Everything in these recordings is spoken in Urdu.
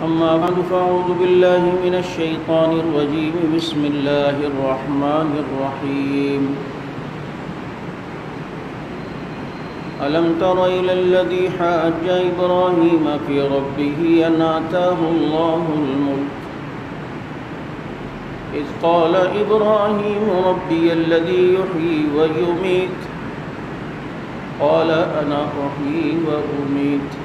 أما بعد فأعوذ بالله من الشيطان الرجيم بسم الله الرحمن الرحيم ألم تر إلى الذي حاج إبراهيم في ربه أن آتاه الله الملك إذ قال إبراهيم ربي الذي يحيي ويميت قال أنا أحيي وأميت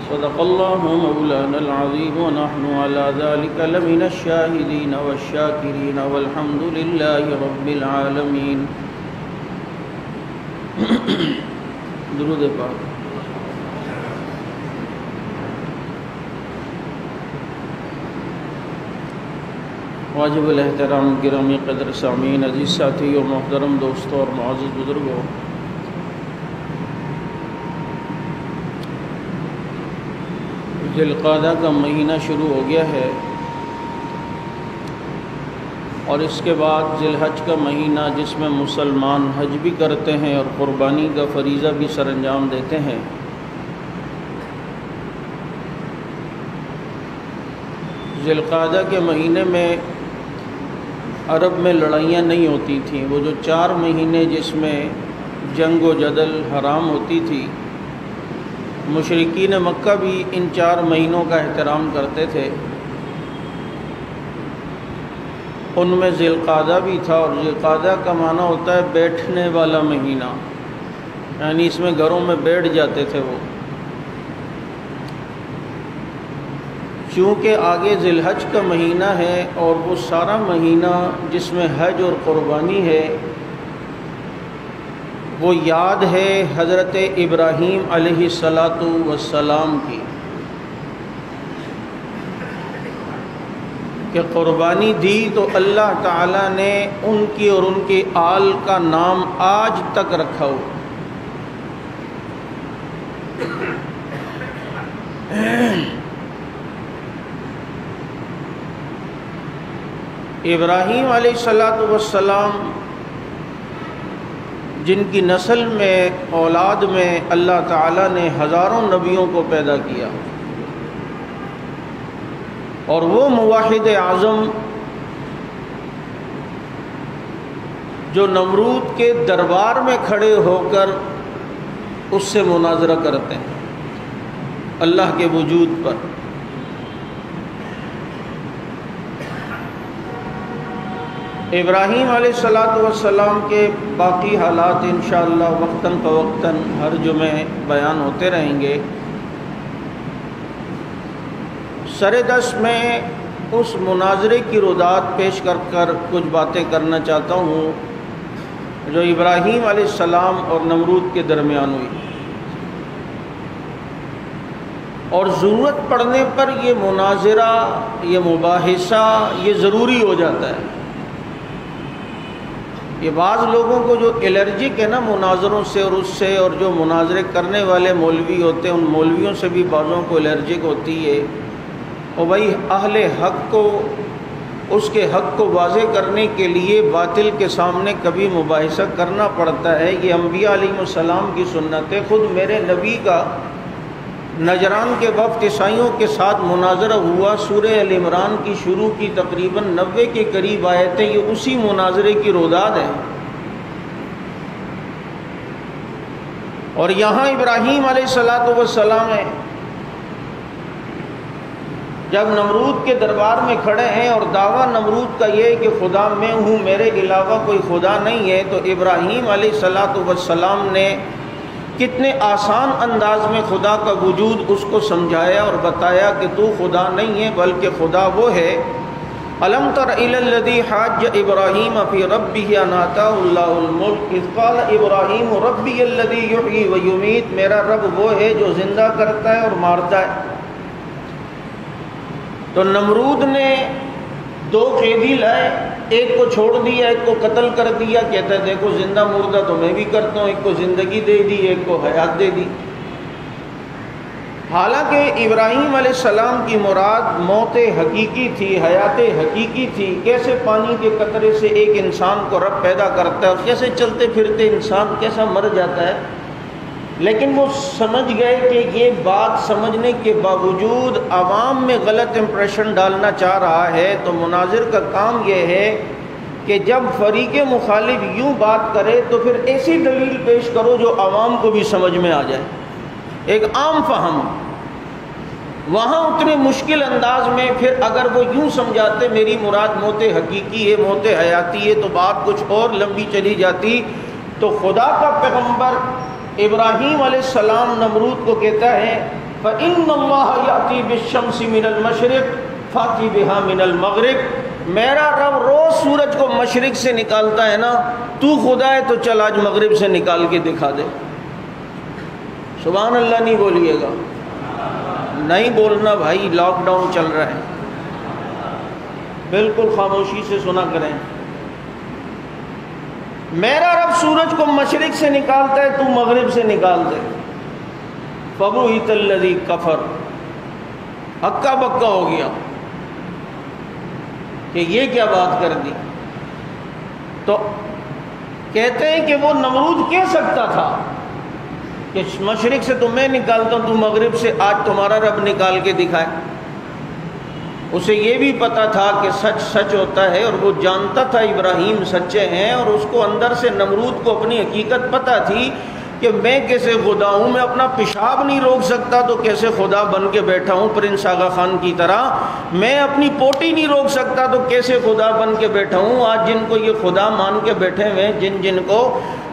صدق الله مولانا العظيم ونحن على ذلك لمن الشاهدين والشاكرين والحمد لله رب العالمين. درود پاک. واجب الاحترام گرامی قدر سامعین، عزیز ساتھیوں، محترم دوستوں اور معزز بزرگوں، ذی القعدہ کا مہینہ شروع ہو گیا ہے اور اس کے بعد ذی الحج کا مہینہ، جس میں مسلمان حج بھی کرتے ہیں اور قربانی کا فریضہ بھی سر انجام دیتے ہیں. ذی القعدہ کے مہینے میں عرب میں لڑائیاں نہیں ہوتی تھیں. وہ جو 4 مہینے جس میں جنگ و جدل حرام ہوتی تھی، مشرکین مکہ بھی ان 4 مہینوں کا احترام کرتے تھے. ان میں ذی القعدہ بھی تھا، اور ذی القعدہ کا معنی ہوتا ہے بیٹھنے والا مہینہ، یعنی اس میں گھروں میں بیٹھ جاتے تھے وہ. چونکہ آگے ذی الحج کا مہینہ ہے اور وہ سارا مہینہ جس میں حج اور قربانی ہے، وہ یاد ہے حضرت ابراہیم علیہ السلام کی، کہ قربانی دی تو اللہ تعالیٰ نے ان کی اور ان کے آل کا نام آج تک رکھا ہو. ابراہیم علیہ السلام جن کی نسل میں، اولاد میں اللہ تعالیٰ نے ہزاروں نبیوں کو پیدا کیا، اور وہ موحد اعظم جو نمرود کے دربار میں کھڑے ہو کر اس سے مناظرہ کرتے ہیں اللہ کے وجود پر. ابراہیم علیہ السلام کے باقی حالات انشاءاللہ وقتاً فوقتاً ہر جمعے بیان ہوتے رہیں گے. سر دست میں اس مناظرے کی رودات پیش کر کچھ باتیں کرنا چاہتا ہوں جو ابراہیم علیہ السلام اور نمرود کے درمیان ہوئی، اور ضرورت پڑنے پر یہ مناظرہ، یہ مباحثہ، یہ ضروری ہو جاتا ہے. یہ بعض لوگوں کو جو الرجک ہے نا مناظروں سے اور اس سے، اور جو مناظرے کرنے والے مولوی ہوتے ہیں، ان مولویوں سے بھی بعضوں کو الرجک ہوتی ہے. اور بھائی اہل حق کو، اس کے حق کو واضح کرنے کے لیے باطل کے سامنے کبھی مباحثہ کرنا پڑتا ہے. یہ انبیاء علیہ السلام کی سنت ہے. خود میرے نبی کا نجران کے وقت عیسائیوں کے ساتھ مناظرہ ہوا. سورہ ال عمران کی شروع کی تقریباً 90 کے قریب آیتیں یہ اسی مناظرے کی روداد ہیں. اور یہاں ابراہیم علیہ السلام ہیں، جب نمرود کے دربار میں کھڑے ہیں اور دعویٰ نمرود کا یہ ہے کہ خدا میں ہوں، میرے علاوہ کوئی خدا نہیں ہے، تو ابراہیم علیہ السلام نے کتنے آسان انداز میں خدا کا وجود اس کو سمجھایا اور بتایا کہ تو خدا نہیں ہے بلکہ خدا وہ ہے. الم تر الی الذی حاج ابراہیم فی ربہ ان آتاہ اللہ الملک اذ قال ابراہیم ربی الذی یحیی ویمیت. میرا رب وہ ہے جو زندہ کرتا ہے اور مارتا ہے. تو نمرود نے 2 قیدی لائے، ایک کو چھوڑ دیا، ایک کو قتل کر دیا. کہتا ہے دیکھو زندہ مردہ تو میں بھی کرتا ہوں. ایک کو زندگی دے دی، ایک کو حیات دے دی. حالانکہ ابراہیم علیہ السلام کی مراد موت حقیقی تھی، حیات حقیقی تھی. کیسے پانی کے قطرے سے ایک انسان کو رب پیدا کرتا ہے اور کیسے چلتے پھرتے انسان کیسا مر جاتا ہے. لیکن وہ سمجھ گئے کہ یہ بات سمجھنے کے باوجود عوام میں غلط امپریشن ڈالنا چاہ رہا ہے، تو مناظر کا کام یہ ہے کہ جب فریق مخالف یوں بات کرے تو پھر ایسی دلیل پیش کرو جو عوام کو بھی سمجھ میں آ جائے، ایک عام فہم۔ وہاں اتنے مشکل انداز میں پھر اگر وہ یوں سمجھاتے میری مراد موت حقیقی ہے، موت حیاتی ہے، تو بات کچھ اور لمبی چلی جاتی۔ تو خدا کا پیغمبر ابراہیم علیہ السلام نمرود کو کہتا ہے فَإِنَّ اللَّهَ يَأْتِي بِالشَّمْسِ مِنَ الْمَشْرِقِ فَأْتِ بِهَا مِنَ الْمَغْرِبِ، میرا رب روز سورج کو مشرق سے نکالتا ہے نا، تو خدا ہے تو چل آج مغرب سے نکال کے دکھا دے۔ سبحان اللہ نہیں بولیے گا، نہیں بولنا بھائی، لاک ڈاؤن چل رہا ہے، بالکل خاموشی سے سنا کریں۔ میرا رب سورج کو مشرق سے نکالتا ہے، تو مغرب سے نکال دے۔ فَبُهِتَ الَّذِي كَفَرَ، ہکا بکا ہو گیا کہ یہ کیا بات کر دی۔ تو کہتے ہیں کہ وہ نمرود کہہ سکتا تھا کہ مشرق سے تو میں نکالتا ہوں، تو مغرب سے آج تمہارا رب نکال کے دکھائے۔ اسے یہ بھی پتا تھا کہ سچ سچ ہوتا ہے، اور وہ جانتا تھا ابراہیم سچے ہیں، اور اس کو اندر سے نمرود کو اپنی حقیقت پتا تھی کہ میں کیسے خدا ہوں، میں اپنا پیشاب نہیں روک سکتا تو کیسے خدا بن کے بیٹھا ہوں پرنس آغا خان کی طرح، میں اپنی پوٹی نہیں روک سکتا تو کیسے خدا بن کے بیٹھا ہوں۔ آج جن کو یہ خدا مان کے بیٹھے ہوئے جن کو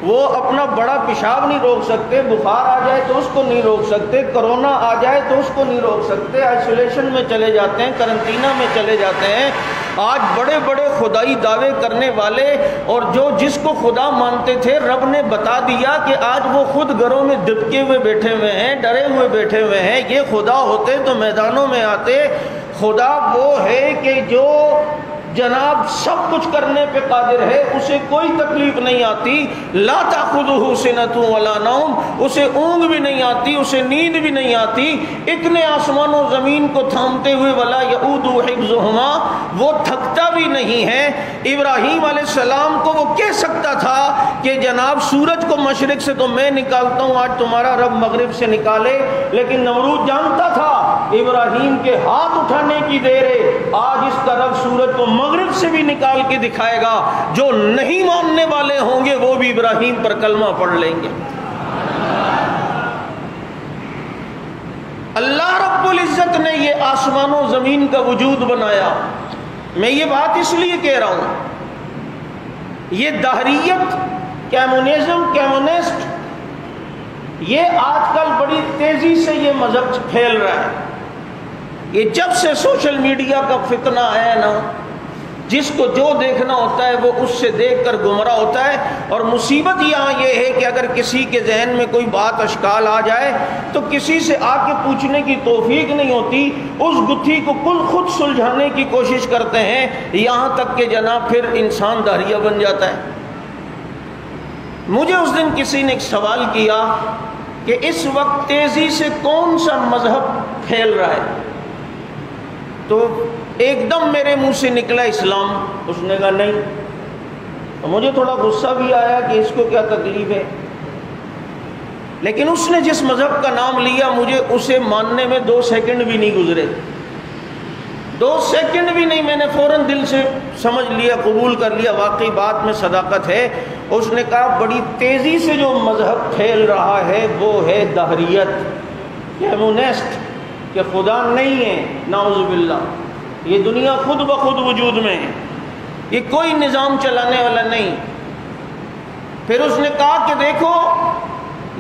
وہ اپنا بڑا پیشاب نہیں روک سکتے، بخار آ جائے تو اس کو نہیں روک سکتے، کرونا آ جائے تو اس کو نہیں روک سکتے، آئسولیشن میں چلے جاتے ہیں، قرنطینہ میں چلے جاتے ہیں۔ آج بڑے بڑے خدائی دعوے کرنے والے اور جو جس کو خدا مانتے تھے، رب نے بتا دیا کہ آج وہ خود گھروں میں دبکے ہوئے بیٹھے ہوئے ہیں، ڈرے ہوئے بیٹھے ہوئے ہیں۔ یہ خدا ہوتے تو میدانوں میں آتے۔ خدا وہ ہے کہ جو جناب سب کچھ کرنے پہ قادر ہے، اسے کوئی تکلیف نہیں آتی۔ لا تأخذہ سنۃ ولا نوم، اسے اونگ بھی نہیں آتی، اسے نیند بھی نہیں آتی۔ اتنے آسمان و زمین کو تھامتے ہوئے ولا یؤودہ حفظہما، وہ تھکتا بھی نہیں ہے۔ ابراہیم علیہ السلام کو وہ کہہ سکتا تھا کہ جناب سورج کو مشرق سے تو میں نکالتا ہوں، آج تمہارا رب مغرب سے نکالے، لیکن نمرود جانتا تھا ابراہیم کے ہاتھ اٹھانے کی دیر ہے، آج اس کا رب سورج کو مغرب سے بھی نکال کے دکھائے گا۔ جو نہیں ماننے والے ہوں گے وہ بھی ابراہیم پر کلمہ پڑھ لیں گے۔ اللہ رب العزت نے یہ آسمان و زمین کا وجود بنایا۔ میں یہ بات اس لیے کہہ رہا ہوں، یہ دہریت، کمیونزم، کمیونسٹ، یہ آج کل بڑی تیزی سے یہ مذہب پھیل رہا ہے۔ یہ جب سے سوشل میڈیا کا فتنہ آیا نا، جس کو جو دیکھنا ہوتا ہے وہ اس سے دیکھ کر گمراہ ہوتا ہے۔ اور مصیبت یہاں یہ ہے کہ اگر کسی کے ذہن میں کوئی بات اشکال آ جائے تو کسی سے آ کے پوچھنے کی توفیق نہیں ہوتی، اس گتھی کو کل خود سلجھانے کی کوشش کرتے ہیں، یہاں تک کہ جناب پھر انسان داہریہ بن جاتا ہے۔ مجھے اس دن کسی نے ایک سوال کیا کہ اس وقت تیزی سے کون سا مذہب پھیل رہا ہے، تو ایک دم میرے منہ سے نکلا اسلام۔ اس نے کہا نہیں، تو مجھے تھوڑا غصہ بھی آیا کہ اس کو کیا تکلیف ہے، لیکن اس نے جس مذہب کا نام لیا مجھے اسے ماننے میں 2 سیکنڈ بھی نہیں گزرے، 2 سیکنڈ بھی نہیں، میں نے فوراً دل سے سمجھ لیا، قبول کر لیا، واقعی بات میں صداقت ہے۔ اس نے کہا بڑی تیزی سے جو مذہب پھیل رہا ہے وہ ہے دہریت، کمیونسٹ، کہ خدا نہیں ہے، نعوذ باللہ، یہ دنیا خود بخود وجود میں ہے، یہ کوئی نظام چلانے والا نہیں۔ پھر اس نے کہا کہ دیکھو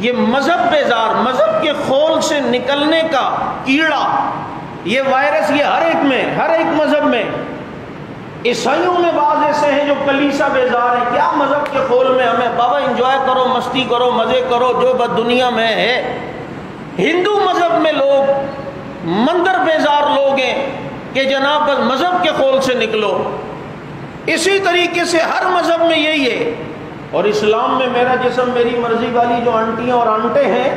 یہ مذہب بیزار، مذہب کے خول سے نکلنے کا کیڑا، یہ وائرس، یہ ہر ایک میں، ہر ایک مذہب میں۔ عیسائیوں میں بعض ایسے ہیں جو کلیسا بیزار ہیں، کیا مذہب کے خول میں ہمیں، بابا انجوائے کرو، مستی کرو، مزے کرو، جو بد دنیا میں ہے۔ ہندو مذہب میں لوگ مندر بیزار لوگ ہیں کہ جناب بس مذہب کے خول سے نکلو۔ اسی طریقے سے ہر مذہب میں یہی ہے۔ اور اسلام میں میرا جسم میری مرضی والی جو آنٹیاں اور آنٹے ہیں،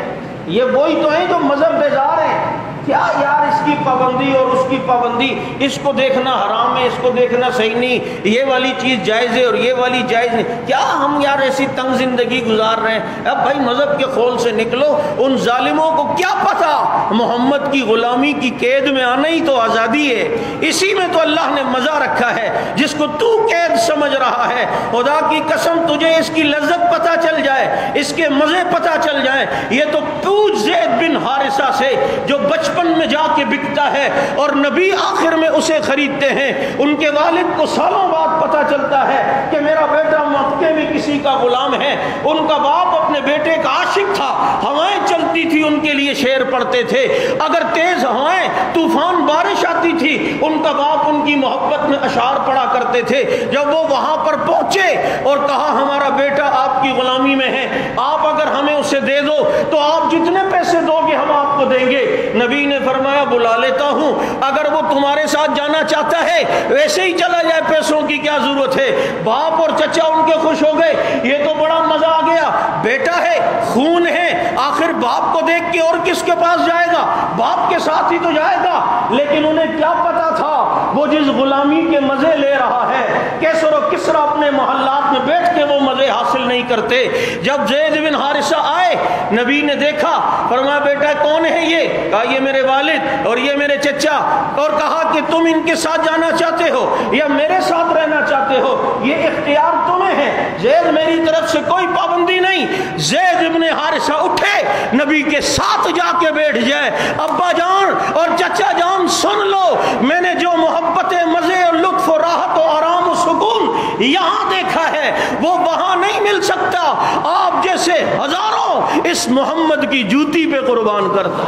یہ وہی تو ہیں جو مذہب بیزار ہیں۔ کیا یار اس کی پابندی اور اس کی پابندی، اس کو دیکھنا حرام ہے، اس کو دیکھنا صحیح نہیں، یہ والی چیز جائز ہے اور یہ والی جائز نہیں، کیا ہم یار ایسی تنگ زندگی گزار رہے ہیں؟ اب بھائی مذہب کے خول سے نکلو، ان ظالموں کو کیا پتا محمد کی غلامی کی قید میں آنا ہی تو آزادی ہے، اسی میں تو اللہ نے مزہ رکھا ہے، جس کو تو قید سمجھ رہا ہے، خدا کی قسم تجھے اس کی لذت پتہ چل جائے، اس کے مزے پتہ چل جائیں، یہ تو پوچھ زید بن حارثہ سے جو بچپن میں جا کے بکتا ہے اور نبی آخر میں اسے خریدتے ہیں، ان کے والد کو سالوں بعد پتہ چلتا ہے کہ میرا بیٹا مکے میں کسی کا غلام ہے، ان کا باپ اپنے بیٹے کا عاشق تھا، ہوائیں چلتی تھی ان کے لیے شعر پڑھتے تھے، اگر تیز ہوائیں طوفان بارش آتی تھی ان کا باپ ان کی محبت میں اشعار پڑھا کرتے تھے۔ جب وہ وہاں پر پہنچے اور کہا ہمارا بیٹا آپ کی غلامی میں ہے، آپ اگر ہمیں اسے دے دو تو آپ جتنے پیسے دو گے ہم آپ کو دیں گے، نبی نے فرمایا بلا لیتا ہوں، اگر وہ تمہارے ساتھ جانا چاہتا ہے ویسے ہی چلا جائے، پیسوں کی کیا ضرورت ہے۔ باپ اور چچا ان کے خوش ہو گئے، یہ تو بڑا مزہ آ گیا، بیٹا ہے، خون ہے، آخر باپ کو دیکھ کے اور کس کے پاس جائے گا، باپ کے ساتھ ہی تو جائے گا۔ لیکن انہیں کیا پتا تھا وہ جس غلامی کے مزے لے رہا ہے، کیسر و کسرا اپنے محلات میں بیٹھ کے وہ مزے حاصل نہیں کرتے۔ جب زید بن حارثہ آئے، نبی نے دیکھا، فرمایا بیٹا کون ہے یہ؟ کہا یہ میرے والد اور یہ میرے چچا، اور کہا کہ تم ان کے ساتھ جانا چاہتے ہو یا میرے ساتھ رہنا چاہتے ہو، یہ اختیار تمہیں ہے، زید میری طرف سے کوئی پابندی نہیں۔ زید بن حارثہ اٹھے، نبی کے ساتھ جا کے بیٹھ جائے، ابا جان اور چچا جان سن لو، میں نے جو محبت مزے اور لطف و راحت و آرام و سکون یہاں دیکھا ہے وہ وہاں نہیں مل سکتا، آپ جیسے ہزاروں اس محمد کی جوتی پہ قربان کرتا۔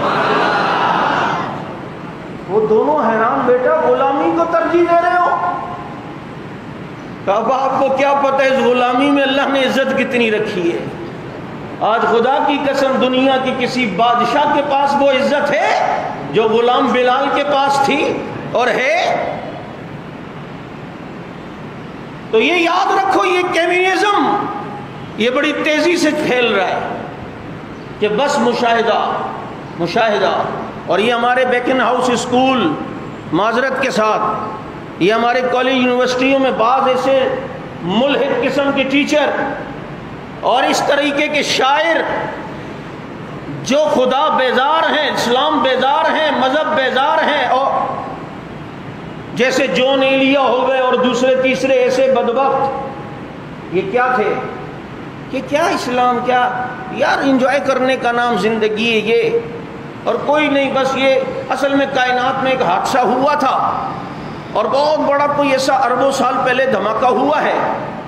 وہ دونوں حیران، بیٹا غلامی کو ترجیح دے رہے ہو؟ اب آپ کو کیا پتہ اس غلامی میں اللہ نے عزت کتنی رکھی ہے۔ آج خدا کی قسم دنیا کی کسی بادشاہ کے پاس وہ عزت ہے جو غلام بلال کے پاس تھی اور ہے؟ تو یہ یاد رکھو، یہ کمیونزم یہ بڑی تیزی سے پھیل رہا ہے کہ بس مشاہدہ، اور یہ ہمارے بیکن ہاؤس اسکول، معذرت کے ساتھ یہ ہمارے کالج یونیورسٹیوں میں بعض ایسے ملحد قسم کے ٹیچر اور اس طریقے کے شاعر جو خدا بیزار ہیں، اسلام بیزار ہیں، مذہب بیزار ہیں، اور جیسے جون ایلیا ہو گئے اور دوسرے تیسرے ایسے بدبخت، یہ کیا تھے کہ کیا اسلام، کیا یار انجوائے کرنے کا نام زندگی ہے یہ، اور کوئی نہیں، بس یہ اصل میں کائنات میں ایک حادثہ ہوا تھا اور بہت بڑا کوئی ایسا اربوں سال پہلے دھماکہ ہوا ہے،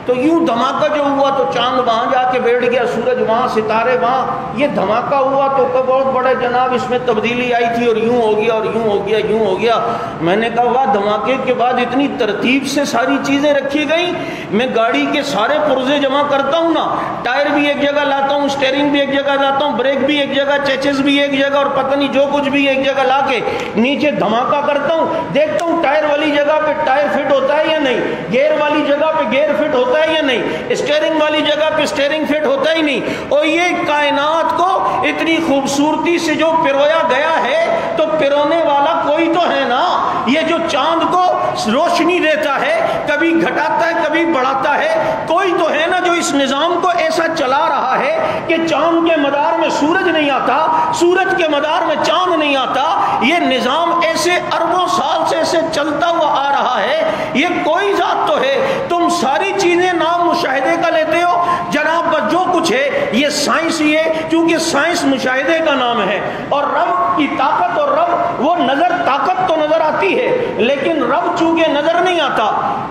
تو یوں دھماکہ جو ہوا تو چاند وہاں جا کے بیٹھ گیا، سورج وہاں، ستارے وہاں، یہ دھماکہ ہوا تو بہت بڑے جناب اس میں تبدیلی آئی تھی اور یوں ہو گیا اور یوں ہو گیا، یوں ہو گیا۔ میں نے کہا واہ، دھماکے کے بعد اتنی ترتیب سے ساری چیزیں رکھی گئیں۔ میں گاڑی کے سارے پرزے جمع کرتا ہوں نا، ٹائر بھی ایک جگہ لاتا ہوں، اسٹیئرنگ بھی ایک جگہ لاتا ہوں، بریک بھی ایک جگہ، چیچز بھی ایک جگہ، اور پتہ نہیں جو کچھ بھی ایک جگہ لا کے نیچے دھماکہ کرتا ہوں، دیکھتا ہوں ٹائر والی جگہ پہ ٹائر فٹ ہوتا ہے یا نہیں، گیئر والی جگہ پہ گیئر فٹ ہوتا ہے یا نہیں، اسٹیئرنگ والی جگہ پہ اسٹیئرنگ فٹ ہوتا ہی نہیں۔ اور یہ کائنات کو اتنی خوبصورتی سے جو پرویا گیا ہے تو پرونے والا کوئی تو ہے نا، یہ جو چاند کو روشنی دیتا ہے، کبھی گھٹاتا ہے کبھی بڑھاتا ہے، کوئی تو ہے نا جو اس نظام کو ایسا چلا رہا ہے کہ چاند کے مدار میں سورج نہیں آتا، سورج کے مدار میں چاند نہیں آتا، یہ نظام ایسے اربوں سال سے ایسے چلتا ہوا آ رہا ہے، یہ کوئی ذات تو ہے۔ تم ساری چیزیں نام مشاہدے کا لیتے ہو جناب، بس جو کچھ ہے یہ سائنس ہی ہے، کیونکہ سائنس مشاہدے کا نام ہے، اور رب کی طاقت اور رب وہ نظر، طاقت تو نظر آتی ہے لیکن رب چونکہ نظر نہیں آتا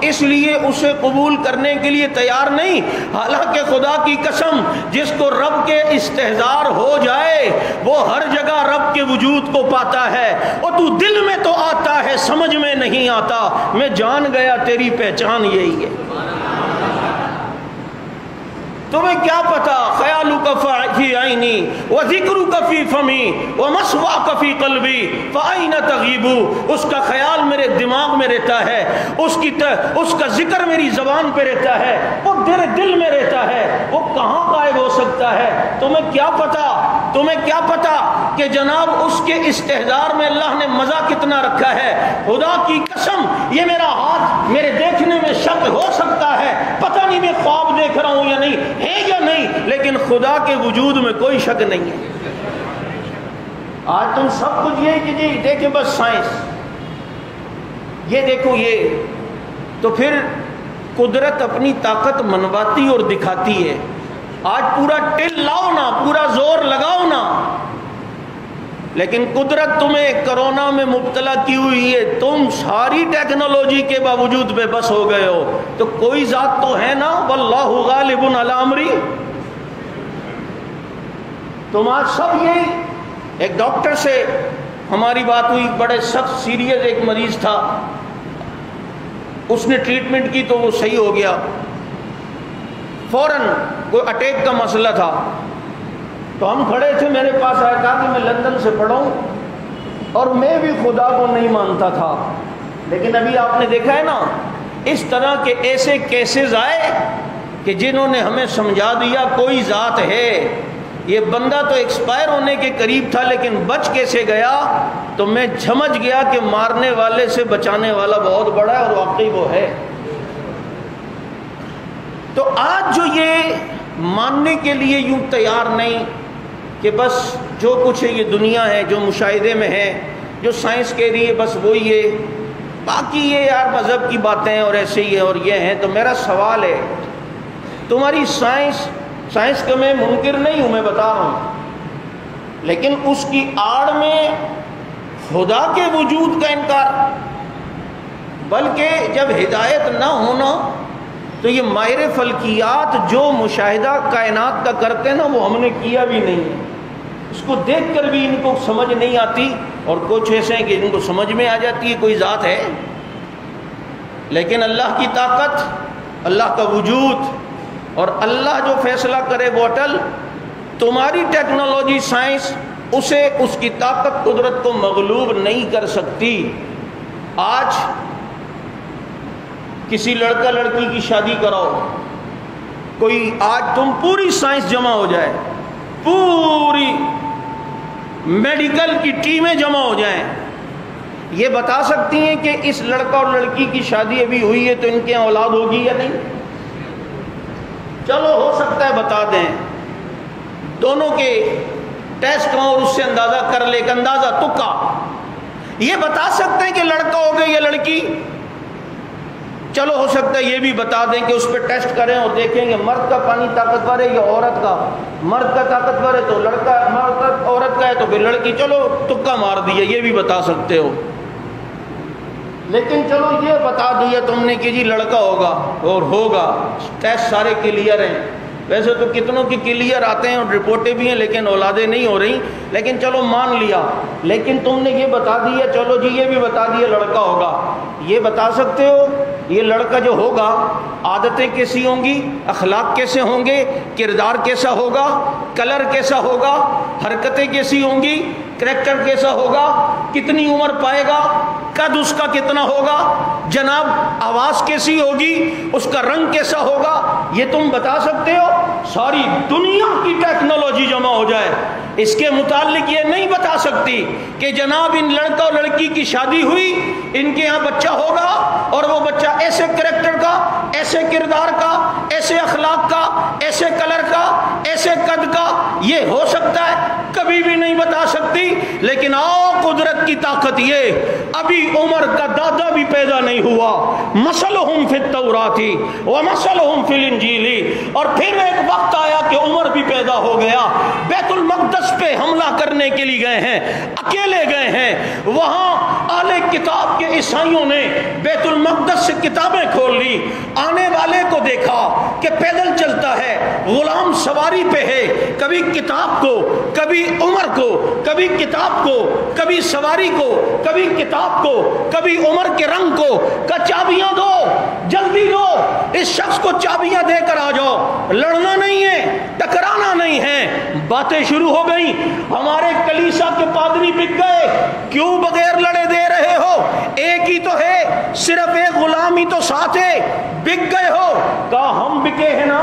اس لیے اسے قبول کرنے کے لیے تیار نہیں۔ حالانکہ خدا کی قسم جس کو رب کے استحضار ہو جائے وہ ہر جگہ رب کے وجود کو پاتا ہے، اور تو دل میں تو آتا ہے سمجھ میں نہیں آتا، میں جان گیا تیری پہچان یہی ہے۔ تمہیں کیا پتا خیالک فی عینی وذکرک فی فمی ومثواک فی قلبی فأین تغیب، اس کا خیال میرے دماغ میں رہتا ہے، اس کا ذکر میری زبان پہ رہتا ہے، وہ تیرے دل میں رہتا ہے، وہ کہاں غائب ہو سکتا ہے؟ تمہیں کیا پتا کہ جناب اس کے استحضار میں اللہ نے مزہ کتنا رکھا ہے؟ خدا کی قسم یہ میرا ہاتھ میرے دیکھنے میں شک ہو سکتا ہے، پتہ نہیں میں خواب دیکھ رہا ہوں یا نہیں، لیکن خدا کے وجود میں کوئی شک نہیں ہے۔ آج تم سب کچھ یہ دیکھیں بس سائنس، یہ دیکھو یہ، تو پھر قدرت اپنی طاقت منواتی اور دکھاتی ہے۔ آج پورا ٹل لاؤ نا، پورا زور لگاؤ نا، لیکن قدرت تمہیں کرونا میں مبتلا کی ہوئی ہے، تم ساری ٹیکنالوجی کے باوجود بے بس ہو گئے ہو، تو کوئی ذات تو ہے نا، واللہ غالب علی امری۔ تم آج سب یہی، ایک ڈاکٹر سے ہماری بات ہوئی، بڑے سخت سیریس ایک مریض تھا، اس نے ٹریٹمنٹ کی تو وہ صحیح ہو گیا، فوراً کوئی اٹیک کا مسئلہ تھا، تو ہم کھڑے تھے، میرے پاس آیا، کہا کہ میں لندن سے پڑھا ہوں اور میں بھی خدا کو نہیں مانتا تھا، لیکن ابھی آپ نے دیکھا ہے نا اس طرح کے ایسے کیسز آئے کہ جنہوں نے ہمیں سمجھا دیا کوئی ذات ہے۔ یہ بندہ تو ایکسپائر ہونے کے قریب تھا لیکن بچ کیسے گیا؟ تو میں سمجھ گیا کہ مارنے والے سے بچانے والا بہت بڑا ہے، اور واقعی وہ ہے۔ تو آج جو یہ ماننے کے لیے یوں تیار نہیں کہ بس جو کچھ ہے یہ دنیا ہے، جو مشاہدے میں ہے، جو سائنس کہہ رہی ہے بس وہی ہے، باقی یہ یار مذہب کی باتیں اور ایسے ہی ہے اور یہ ہیں، تو میرا سوال ہے تمہاری سائنس کا میں منکر نہیں ہوں، میں بتا رہا ہوں، لیکن اس کی آڑ میں خدا کے وجود کا انکار، بلکہ جب ہدایت نہ ہونا تو یہ ماہر فلکیات جو مشاہدہ کائنات کا کرتے ہیں نا وہ ہم نے کیا بھی نہیں ہے، اس کو دیکھ کر بھی ان کو سمجھ نہیں آتی، اور کچھ ایسے ہیں کہ ان کو سمجھ میں آ جاتی ہے کوئی ذات ہے، لیکن اللہ کی طاقت، اللہ کا وجود اور اللہ جو فیصلہ کرے وہ اٹل۔ تمہاری ٹیکنالوجی سائنس اسے اس کی طاقت قدرت کو مغلوب نہیں کر سکتی۔ آج کسی لڑکا لڑکی کی شادی کراؤ، کوئی آج تم پوری سائنس جمع ہو جائے، پوری میڈیکل کی ٹیمیں جمع ہو جائیں، یہ بتا سکتی ہیں کہ اس لڑکا اور لڑکی کی شادی ابھی ہوئی ہے تو ان کے اولاد ہوگی یا نہیں؟ چلو ہو سکتا ہے بتا دیں، دونوں کے ٹیسٹ کرو اور اس سے اندازہ کر لے، ایک اندازہ تکا، یہ بتا سکتے ہیں کہ لڑکا ہوگا یا لڑکی؟ چلو ہو سکتا ہے یہ بھی بتا دیں کہ اس پہ ٹیسٹ کریں اور دیکھیں کہ مرد کا پانی طاقتور ہے یا عورت کا، مرد کا طاقتور ہے تو لڑکا، مرد عورت کا ہے تو پھر لڑکی، چلو تکا مار دیا، یہ بھی بتا سکتے ہو، لیکن چلو یہ بتا دیا تم نے کہ جی لڑکا ہوگا اور ہوگا، ٹیسٹ سارے کلیئر ہیں، ویسے تو کتنوں کی کلیئر آتے ہیں اور رپورٹیں بھی ہیں لیکن اولادیں نہیں ہو رہی، لیکن چلو مان لیا، لیکن تم نے یہ بتا دیا، چلو جی یہ بھی بتا دیا لڑکا ہوگا، یہ بتا سکتے ہو یہ لڑکا جو ہوگا عادتیں کیسی ہوں گی، اخلاق کیسے ہوں گے، کردار کیسا ہوگا، کلر کیسا ہوگا، حرکتیں کیسی ہوں گی، کریکٹر کیسا ہوگا، کتنی عمر پائے گا، قد اس کا کتنا ہوگا، جناب آواز کیسی ہوگی، اس کا رنگ کیسا ہوگا، یہ تم بتا سکتے ہو؟ ساری دنیا کی ٹیکنالوجی جمع ہو جائے اس کے متعلق یہ نہیں بتا سکتی کہ جناب ان لڑکا اور لڑکی کی شادی ہوئی، ان کے یہاں بچہ ہوگا اور وہ بچہ ایسے کریکٹر کا، ایسے کردار کا، ایسے اخلاق کا، ایسے کلر کا، ایسے قد کا، یہ ہو سکتا ہے؟ کبھی بھی نہیں بتا سکتی، لیکن آؤ قدرت کی طاقت یہ، ابھی عمر کا دادا بھی پیدا نہیں ہوا، مثلہم فی التوراۃ ومثلہم فی الانجیل، اور پھر ایک وقت آیا کہ عمر بھی پیدا ہو گیا، بیت المقدس پہ حملہ کرنے کے لیے گئے ہیں، اکیلے گئے ہیں، وہاں اعلی اہل کتاب کے عیسائیوں نے بیت المقدس سے کتابیں کھول لی، آنے والے کو دیکھا کہ پیدل چلتا ہے، غلام سواری پہ ہے، کبھی کتاب کو، کبھی عمر کو، کبھی کتاب کو، کبھی سواری کو، کبھی کتاب کو، کبھی عمر کے رنگ کو، کہ چابیاں دو، جلدی دو، اس شخص کو چابیاں دے کر آ جاؤ، لڑنا نہیں ہے، ٹکرانا نہیں ہے۔ باتیں شروع ہو گئیں، ہمارے کلیسا کے پادری بک گئے، کیوں بغیر لڑے دے رہے ہو؟ ایک ہی تو ہے، صرف ایک غلام ہی تو ساتھ ہے، بک گئے ہو؟ کہا ہم بکے ہیں نا،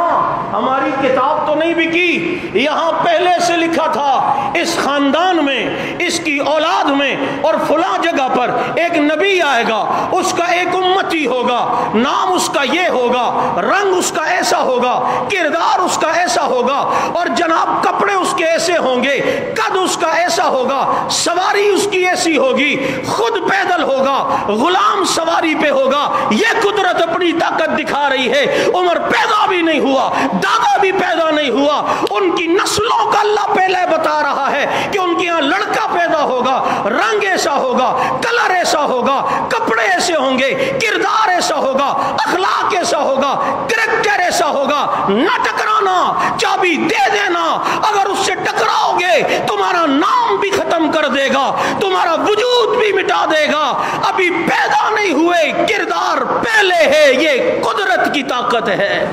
ہماری کتاب تو نہیں بکی، یہاں پہلے سے لکھا تھا اس خاندان میں، اس کی اولاد میں اور فلاں جگہ پر ایک نبی آئے گا، اس کا ایک امتی ہوگا، نام اس کا یہ ہوگا، رنگ اس کا ایسا ہوگا، کردار اس کا ایسا ہوگا، اور جناب کپڑے اس کے ایسے ہوں گے، قد اس کا ایسا ہوگا، سواری اس کی ایسی ہوگی، خود پیدل ہوگا، غلام سواری پہ ہوگا۔ یہ قدرت اپنی طاقت دکھا رہی ہے۔ عمر پیدا بھی نہیں ہوا، دادا بھی پیدا نہیں ہوا، ان کی نسلوں کا اللہ پہلے بتا رہا ہے کہ ان کے یہاں لڑکا پیدا ہوگا، رنگ ایسا ہوگا، کلر ایسا ہوگا، کپڑے ایسے ہوں گے، کردار ایسا ہوگا، اخلاق ایسا ہوگا، کریکٹر ایسا ہوگا۔ نہ ٹکرانا، چابی دے دینا، اگر اس سے ٹکراؤ گے تمہارا نام بھی ختم کر دے گا، تمہارا وجود بھی مٹا دے گا۔ ابھی پیدا نہیں ہوئے، کردار پہلے ہے، یہ قدرت کی طاقت ہے۔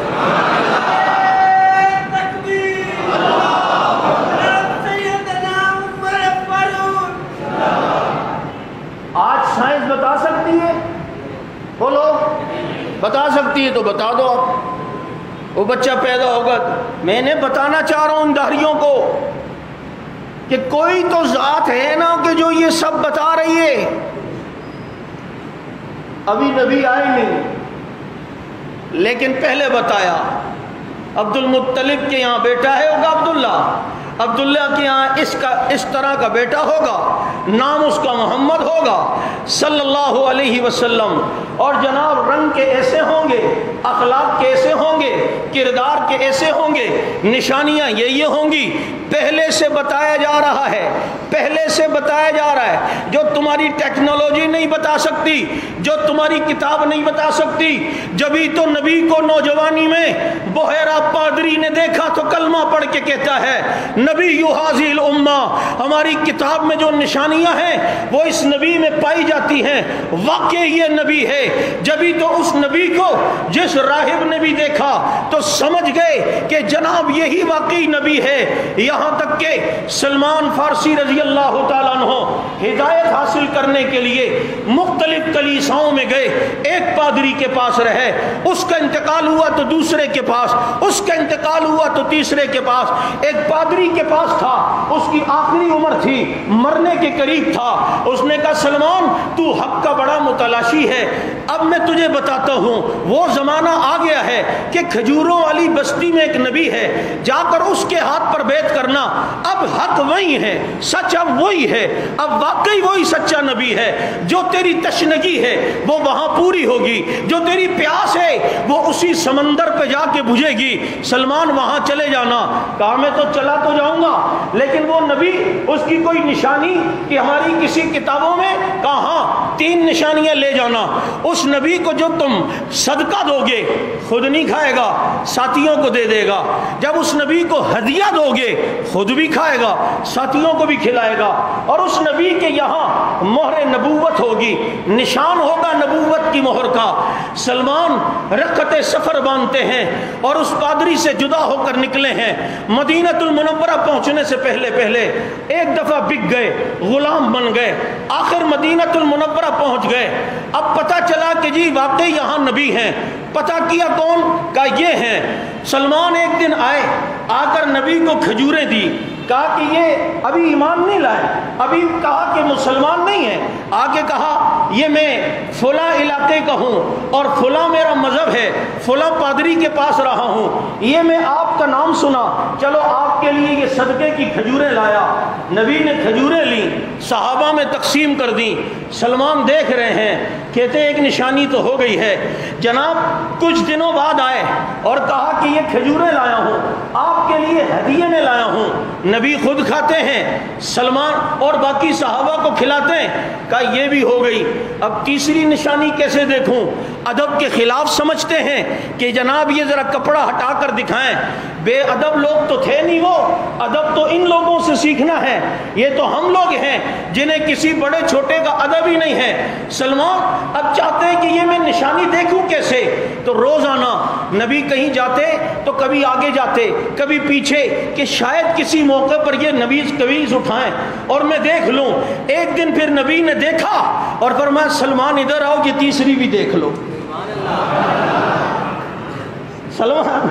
آج سائنس بتا سکتی ہے؟ بولو، بتا سکتی ہے تو بتا دو آپ، وہ بچہ پیدا ہوگا۔ میں نے بتانا چاہ رہا ہوں ان دہریوں کو کہ کوئی تو ذات ہے نا کہ جو یہ سب بتا رہی ہے۔ ابھی نبی آئے نہیں، لیکن پہلے بتایا عبد المطلب کے یہاں بیٹا ہے ہوگا عبداللہ، عبداللہ کے یہاں اس طرح کا بیٹا ہوگا، نام اس کا محمد ہوگا صلی اللہ علیہ وسلم، اور جناب رنگ کے ایسے ہوں گے، اخلاق کے ایسے ہوں گے، کردار کے ایسے ہوں گے، نشانیاں یہ ہوں گی۔ پہلے سے بتایا جا رہا ہے، پہلے سے بتایا جا رہا ہے، جو تمہاری ٹیکنالوجی نہیں بتا سکتی، جو تمہاری کتاب نہیں بتا سکتی۔ جبھی تو نبی کو نوجوانی میں بحیرہ پادری نے دیکھا تو کلمہ پڑھ کے کہتا ہے نبی یحاذی الامہ، ہماری کتاب میں جو نشانیاں ہیں وہ اس نبی میں پائی جاتی ہیں، واقعی یہ نبی ہے۔ جبھی تو اس نبی کو جس راہب نے بھی دیکھا تو سمجھ گئے کہ جناب یہی واقعی نبی ہے۔ یہاں تک کہ سلمان فارسی رضی اللہ تعالیٰ عنہ ہدایت حاصل کرنے کے لیے مختلف کلیساؤں میں گئے، ایک پادری کے پاس رہے، اس کا انتقال ہوا تو دوسرے کے پاس، اس کا انتقال ہوا تو تیسرے کے پاس، ایک پادری کے پاس تھا، اس کی آخری عمر تھی، مرنے کے قریب تھا۔ اس نے کہا سلمان تو حق کا بڑا متلاشی ہے، اب میں تجھے بتاتا ہوں وہ زمانہ آ گیا ہے کہ کھجوروں والی بستی میں ایک نبی ہے، جا کر اس کے ہاتھ پر بیعت کرنا، اب حق وہی ہے، سچ اب وہی ہے، اب واقعی وہی سچا نبی ہے۔ جو تیری تشنگی ہے وہ وہاں پوری ہوگی، جو تیری پیاس ہے وہ اسی سمندر پہ جا کے بجھے گی، سلمان وہاں چلے جانا۔ کہا میں تو چلا تو جاؤں گا، لیکن وہ نبی، اس کی کوئی نشانی کہ ہماری کسی کتابوں میں؟ کہاں 3 نشانیاں لے جانا۔ اس نبی کو جو تم صدقہ دو گے خود نہیں کھائے گا، ساتھیوں کو دے دے گا۔ جب اس نبی کو ہدیہ دو گے خود بھی کھائے گا، ساتھیوں کو بھی کھلائے گا۔ اور اس نبی کے یہاں مہر نبوت ہوگی، نشان ہوگا نبوت کی مہر کا۔ سلمان رخت سفر باندھتے ہیں اور اس پادری سے جدا ہو کر نکلے ہیں۔ مدینہ المنورہ پہنچنے سے پہلے ایک دفعہ بک گئے، غلام بن گئے، آخر مدینہ المنورہ پہنچ گئے۔ اب پتہ چلا کہ جی واقعی یہاں نبی ہیں۔ پتہ کیا کون؟ کہا یہ ہیں۔ سلمان ایک دن آئے، آ کر نبی کو کھجوریں دی، کہا کہ یہ ابھی ایمان نہیں لائے، ابھی کہا کہ مسلمان نہیں ہیں، آگے کہا یہ میں فلاں علاقے کا ہوں اور فلاں میرا مذہب ہے، فلاں پادری کے پاس رہا ہوں، یہ میں آپ کا نام سنا، چلو آپ کے لیے یہ صدقے کی کھجوریں لایا۔ نبی نے کھجوریں لیں، صحابہ میں تقسیم کر دیں۔ سلمان دیکھ رہے ہیں، کہتے ہیں ایک نشانی تو ہو گئی ہے۔ جناب کچھ دنوں بعد آئے اور کہا کہ یہ کھجوریں لایا ہوں، آپ کے لیے ہدیے میں لایا ہوں۔ نبی خود کھاتے ہیں، سلمان اور باقی صحابہ کو کھلاتے ہیں۔ کہا یہ بھی ہو گئی، اب تیسری نشانی کیسے دیکھوں؟ ادب کے خلاف سمجھتے ہیں کہ جناب یہ ذرا کپڑا ہٹا کر دکھائیں۔ بے ادب لوگ تو تھے نہیں وہ، ادب تو ان لوگوں سے سیکھنا ہے۔ یہ تو ہم لوگ ہیں جنہیں کسی بڑے چھوٹے کا ادب ہی نہیں ہے۔ سلمان اب چاہتے ہیں کہ یہ میں نشانی دیکھوں کیسے؟ تو روزانہ نبی کہیں جاتے تو کبھی آگے جاتے کبھی پیچھے، کہ شاید کسی موقع پر یہ نبی کویز اٹھائیں اور میں دیکھ لوں۔ ایک دن پھر نبی نے دیکھا اور فرمایا سلمان ادھر آؤ، یہ تیسری بھی دیکھ لو۔ سلمان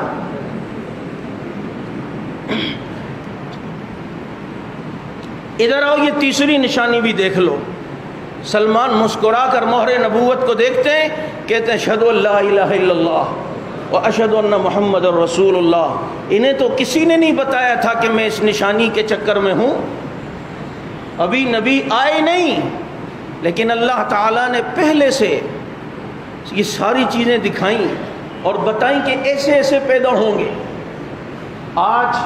ادھر آؤ، یہ تیسری نشانی بھی دیکھ لو۔ سلمان مسکرا کر مہر نبوت کو دیکھتے ہیں، کہتے ہیں اشہد ان لا الہ الا اللہ واشہد ان محمد رسول اللہ۔ انہیں تو کسی نے نہیں بتایا تھا کہ میں اس نشانی کے چکر میں ہوں، ابھی نبی آئے نہیں، لیکن اللہ تعالیٰ نے پہلے سے یہ ساری چیزیں دکھائیں اور بتائیں کہ ایسے ایسے پیدا ہوں گے۔ آج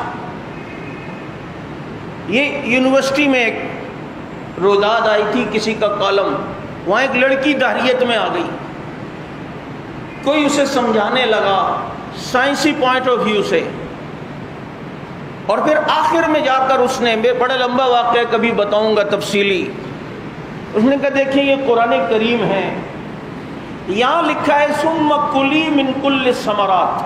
یہ یونیورسٹی میں ایک روداد آئی تھی، کسی کا کالم، وہاں ایک لڑکی دہریت میں آ گئی، کوئی اسے سمجھانے لگا سائنسی پوائنٹ آف ویو سے، اور پھر آخر میں جا کر اس نے، بڑا لمبا واقعہ کبھی بتاؤں گا تفصیلی، اس نے کہا دیکھیں یہ قرآن کریم ہے، یہاں لکھا ہے ثم کلی من کل الثمرات۔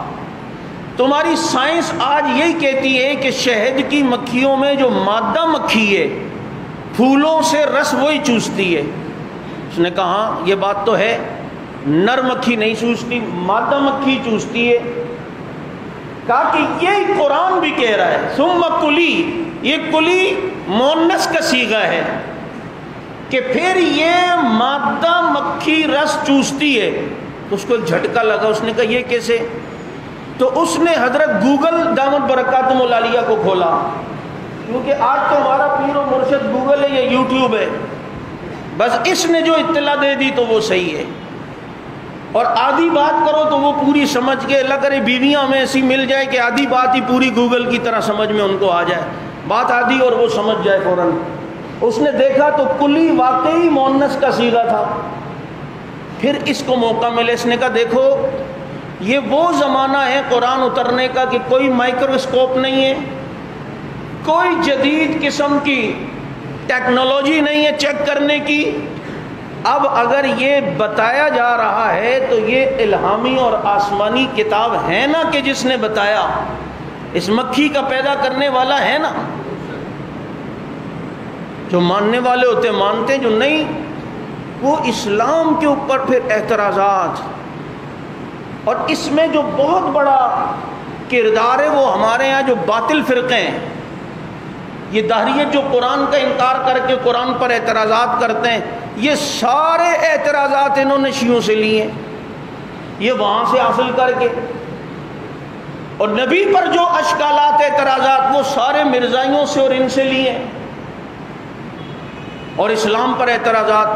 تمہاری سائنس آج یہی کہتی ہے کہ شہد کی مکھیوں میں جو مادہ مکھی ہے، پھولوں سے رس وہی چوستی ہے۔ اس نے کہا ہاں یہ بات تو ہے، نر مکھی نہیں چوستی، مادہ مکھی چوستی ہے۔ کہا کہ یہ قرآن بھی کہہ رہا ہے ثم کلی، یہ کلی مؤنث کا صیغہ ہے کہ پھر یہ مادہ مکھی رس چوستی ہے۔ تو اس کو ایک جھٹکا لگا، اس نے کہا یہ کیسے؟ تو اس نے حضرت گوگل دامت برکاتہم العالیہ کو کھولا، کیونکہ آج تو ہمارا پیر و مرشد گوگل ہے یا یوٹیوب ہے، بس اس نے جو اطلاع دے دی تو وہ صحیح ہے، اور آدھی بات کرو تو وہ پوری سمجھ کے، اللہ کرے بیویاں ہمیں ایسی مل جائے کہ آدھی بات ہی پوری گوگل کی طرح سمجھ میں ان کو آ جائے، بات آدھی اور وہ سمجھ جائے فوراً۔ اس نے دیکھا تو کلی واقعی مؤنث کا صیغہ تھا۔ پھر اس کو موقع ملے، اس نے کہا دیکھو یہ وہ زمانہ ہے قرآن اترنے کا کہ کوئی مائکروسکوپ نہیں ہے، کوئی جدید قسم کی ٹیکنالوجی نہیں ہے چیک کرنے کی۔ اب اگر یہ بتایا جا رہا ہے تو یہ الہامی اور آسمانی کتاب ہے نا، کہ جس نے بتایا اس مکھی کا پیدا کرنے والا ہے نا۔ جو ماننے والے ہوتے مانتے، جو نہیں وہ اسلام کے اوپر پھر اعتراضات، اور اس میں جو بہت بڑا کردار ہے وہ ہمارے ہاں جو باطل فرقے ہیں، یہ دہریت جو قرآن کا انکار کر کے قرآن پر اعتراضات کرتے ہیں، یہ سارے اعتراضات انہوں نے شیعوں سے لیے ہیں، یہ وہاں سے حاصل کر کے، اور نبی پر جو اشکالات اعتراضات وہ سارے مرزائیوں سے اور ان سے لیے ہیں، اور اسلام پر اعتراضات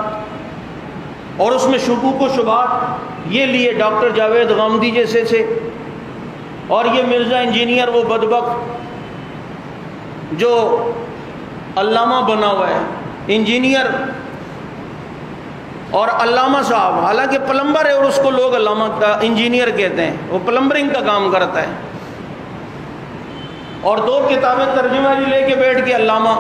اور اس میں شکوک و شبہات یہ لیے ڈاکٹر جاوید غامدی جیسے سے، اور یہ مرزا انجینئر وہ بدبخت جو علامہ بنا ہوا ہے، انجینئر اور علامہ صاحب، حالانکہ پلمبر ہے اور اس کو لوگ علامہ کا انجینئر کہتے ہیں، وہ پلمبرنگ کا کام کرتا ہے، اور 2 کتابیں ترجمہ لے کے بیٹھ کے علامہ۔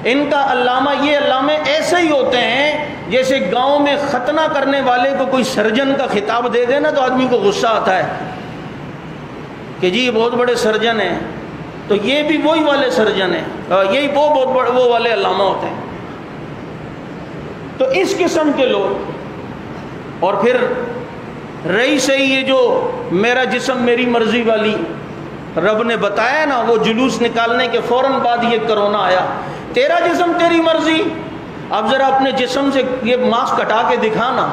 ان کا علامہ، یہ علامے ایسے ہی ہوتے ہیں جیسے گاؤں میں ختنہ کرنے والے کو کوئی سرجن کا خطاب دے دے نا تو آدمی کو غصہ آتا ہے کہ جی یہ بہت بڑے سرجن ہیں، تو یہ بھی وہی والے سرجن ہیں، یہی بہت بڑے وہ والے علامہ ہوتے ہیں۔ تو اس قسم کے لوگ، اور پھر رہی صحیح یہ جو میرا جسم میری مرضی والی، رب نے بتایا نا وہ جلوس نکالنے کے فوراً بعد یہ کرونا آیا، تیرا جسم تیری مرضی، اب ذرا اپنے جسم سے یہ ماسک ہٹا کے دکھانا.